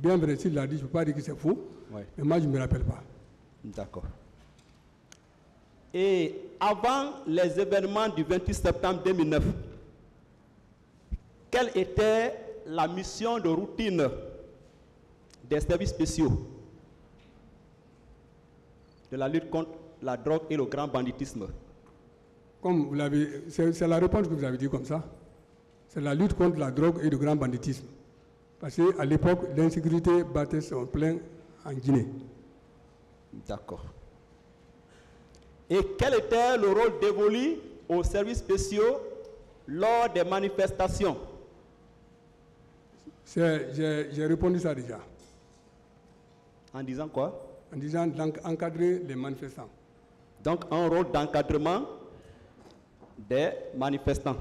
bien vrai, s'il l'a dit, je ne peux pas dire que c'est faux, Ouais. mais moi je ne me rappelle pas. D'accord. Et avant les événements du 28 septembre 2009, quelle était la mission de routine des services spéciaux de la lutte contre la drogue et le grand banditisme? Comme vous l'avez, c'est la réponse que vous avez dit comme ça. C'est la lutte contre la drogue et le grand banditisme. Parce qu'à l'époque, l'insécurité battait son plein en Guinée. D'accord. Et quel était le rôle dévolu aux services spéciaux lors des manifestations? J'ai répondu ça déjà. En disant quoi? En disant d'encadrer les manifestants. Donc un rôle d'encadrement des manifestants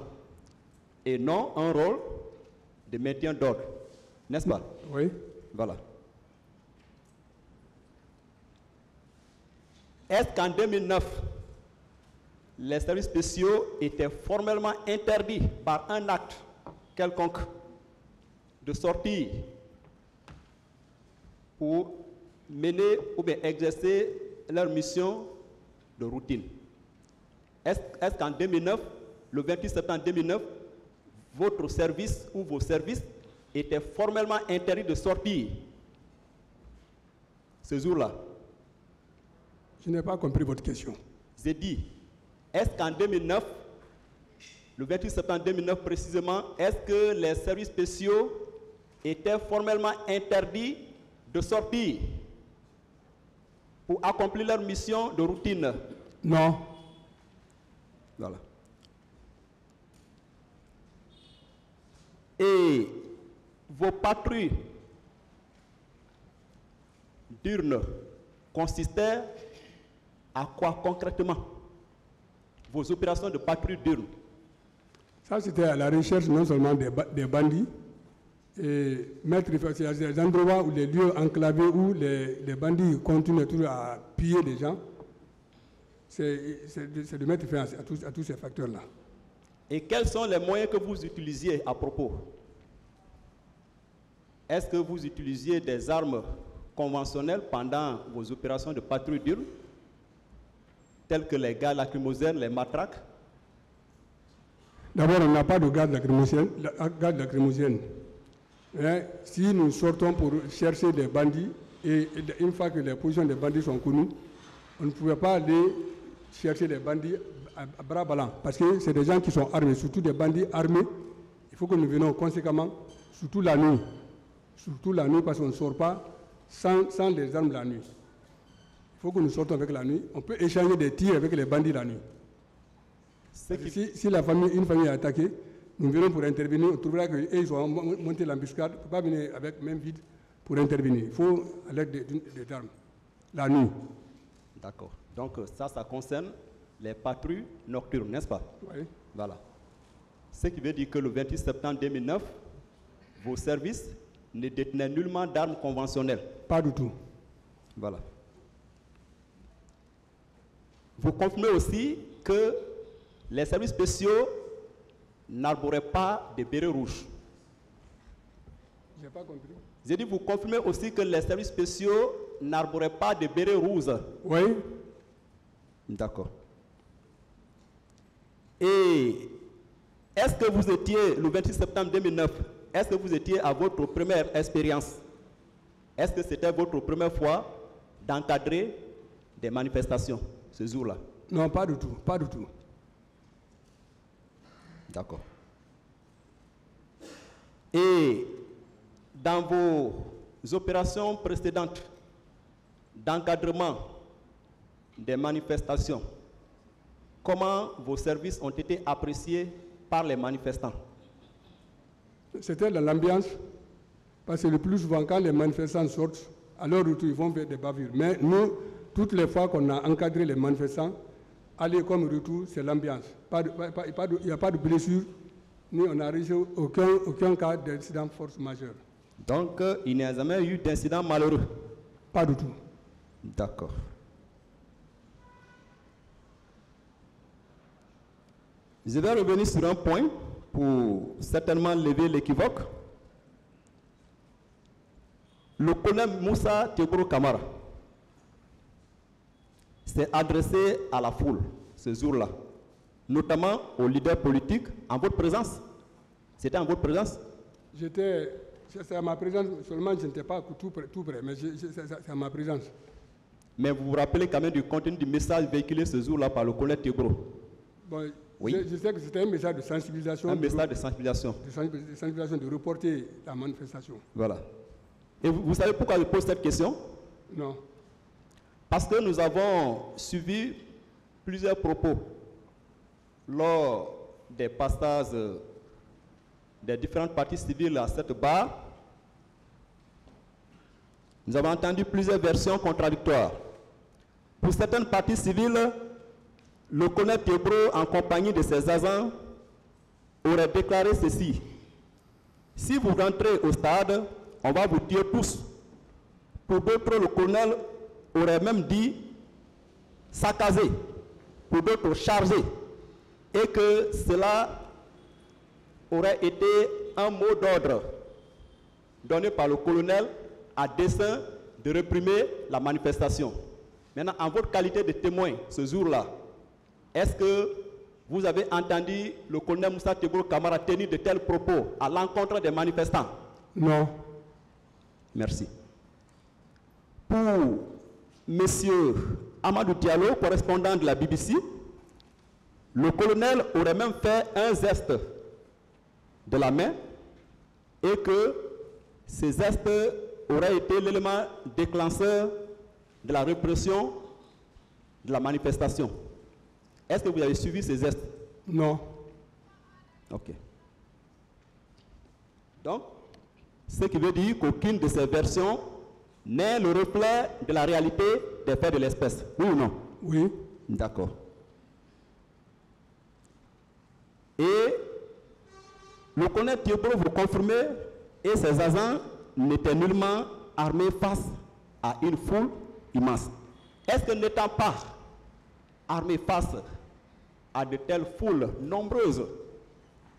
et non un rôle de maintien d'ordre, n'est-ce pas? Oui. Voilà. Est-ce qu'en 2009, les services spéciaux étaient formellement interdits par un acte quelconque de sortir pour mener ou bien exercer leur mission de routine? Est-ce qu'en 2009, le 28 septembre 2009, votre service ou vos services étaient formellement interdits de sortir ce jour-là? Je n'ai pas compris votre question. J'ai dit, est-ce qu'en 2009, le 28 septembre 2009 précisément, est-ce que les services spéciaux étaient formellement interdits de sortir pour accomplir leur mission de routine? Non. Voilà. Et vos patrouilles diurnes consistaient à quoi concrètement? Vos opérations de patrouille diurne? Ça, c'était à la recherche non seulement des bandits, et mettre les endroits où les lieux enclavés où les bandits continuent toujours à piller les gens. C'est de mettre fin à tous ces facteurs-là. Et quels sont les moyens que vous utilisiez à propos? Est-ce que vous utilisiez des armes conventionnelles pendant vos opérations de patrouille diurne, telles que les gaz lacrymogènes, les matraques? D'abord, on n'a pas de gaz lacrymogène. Si nous sortons pour chercher des bandits, et une fois que les positions des bandits sont connues, on ne pouvait pas aller chercher les bandits à bras ballants, parce que c'est des gens qui sont armés, surtout des bandits armés. Il faut que nous venions conséquemment, surtout la nuit. Surtout la nuit, parce qu'on ne sort pas sans les armes la nuit. Il faut que nous sortons avec la nuit. On peut échanger des tirs avec les bandits la nuit. Si une famille est attaquée, nous venons pour intervenir, on trouvera qu'ils ont monté l'embuscade. On ne peut pas venir avec main vide pour intervenir. Il faut à l'aide des armes, la nuit. D'accord. Donc ça concerne les patrouilles nocturnes, n'est-ce pas? Oui. Voilà. Ce qui veut dire que le 28 septembre 2009, vos services ne détenaient nullement d'armes conventionnelles. Pas du tout. Voilà. Vous confirmez aussi que les services spéciaux n'arboraient pas de bérets rouges. Je n'ai pas compris. J'ai dit, vous confirmez aussi que les services spéciaux n'arboraient pas de bérets rouges. Oui. D'accord. Et est-ce que vous étiez, le 28 septembre 2009, est-ce que vous étiez à votre première expérience? Est-ce que c'était votre première fois d'encadrer des manifestations ce jour-là? Non, pas du tout. Pas du tout. D'accord. Et dans vos opérations précédentes d'encadrement des manifestations, comment vos services ont été appréciés par les manifestants? C'était dans l'ambiance, parce que le plus souvent, quand les manifestants sortent, à leur retour, ils vont faire des bavures. Mais nous, toutes les fois qu'on a encadré les manifestants, aller comme retour, c'est l'ambiance. Il n'y a pas de blessure, ni on n'a reçu aucun cas d'incident force majeure. Donc, il n'y a jamais eu d'incident malheureux? Pas du tout. D'accord. Je vais revenir sur un point pour certainement lever l'équivoque. le colonel Moussa Tebro Kamara s'est adressé à la foule ce jour-là, notamment aux leaders politiques, en votre présence. C'était en votre présence? C'est à ma présence, seulement je n'étais pas tout près, mais c'est à ma présence. Mais vous vous rappelez quand même du contenu du message véhiculé ce jour-là par le colonel Tebro? Bon, oui. Je sais que c'était un message de sensibilisation. Un message de sensibilisation. De sensibilisation, de reporter la manifestation. Voilà. Et vous savez pourquoi je pose cette question? Non. Parce que nous avons suivi plusieurs propos lors des passages des différentes parties civiles à cette barre. Nous avons entendu plusieurs versions contradictoires. Pour certaines parties civiles, le colonel Tebro, en compagnie de ses agents, aurait déclaré ceci: si vous rentrez au stade, on va vous tuer tous. Pour d'autres, le colonel aurait même dit saccager, pour d'autres charger, et que cela aurait été un mot d'ordre donné par le colonel à dessein de réprimer la manifestation. Maintenant, en votre qualité de témoin ce jour-là, est-ce que vous avez entendu le colonel Moussa Tebro Kamara tenir de tels propos à l'encontre des manifestants? Non. Merci. Pour M. Amadou Diallo, correspondant de la BBC, le colonel aurait même fait un geste de la main et que ces gestes auraient été l'élément déclencheur de la répression de la manifestation. Est-ce que vous avez suivi ces gestes? Non. Ok. Donc, ce qui veut dire qu'aucune de ces versions n'est le reflet de la réalité des faits de l'espèce. Oui ou non? Oui. D'accord. Et le colonel Tebro, vous confirmez, et ses agents n'étaient nullement armés face à une foule immense. Est-ce que n'étant pas armés face à de telles foules nombreuses,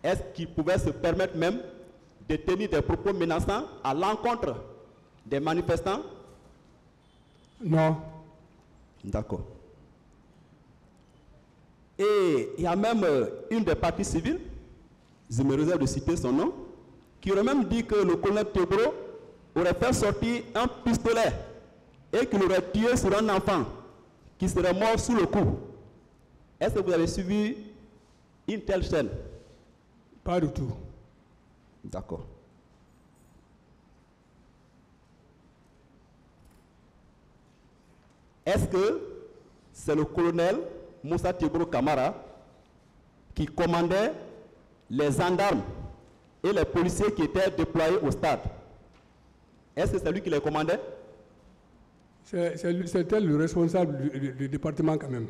est-ce qu'ils pouvaient se permettre même de tenir des propos menaçants à l'encontre des manifestants? Non. D'accord. Et il y a même une des parties civiles, je me réserve de citer son nom, qui aurait même dit que le colonel Tebro aurait fait sortir un pistolet et qu'il aurait tué sur un enfant qui serait mort sous le coup. Est-ce que vous avez suivi une telle chaîne? Pas du tout. D'accord. Est-ce que c'est le colonel Moussa Tebro Kamara qui commandait les gendarmes et les policiers qui étaient déployés au stade? Est-ce que c'est lui qui les commandait? C'était le responsable du département quand même.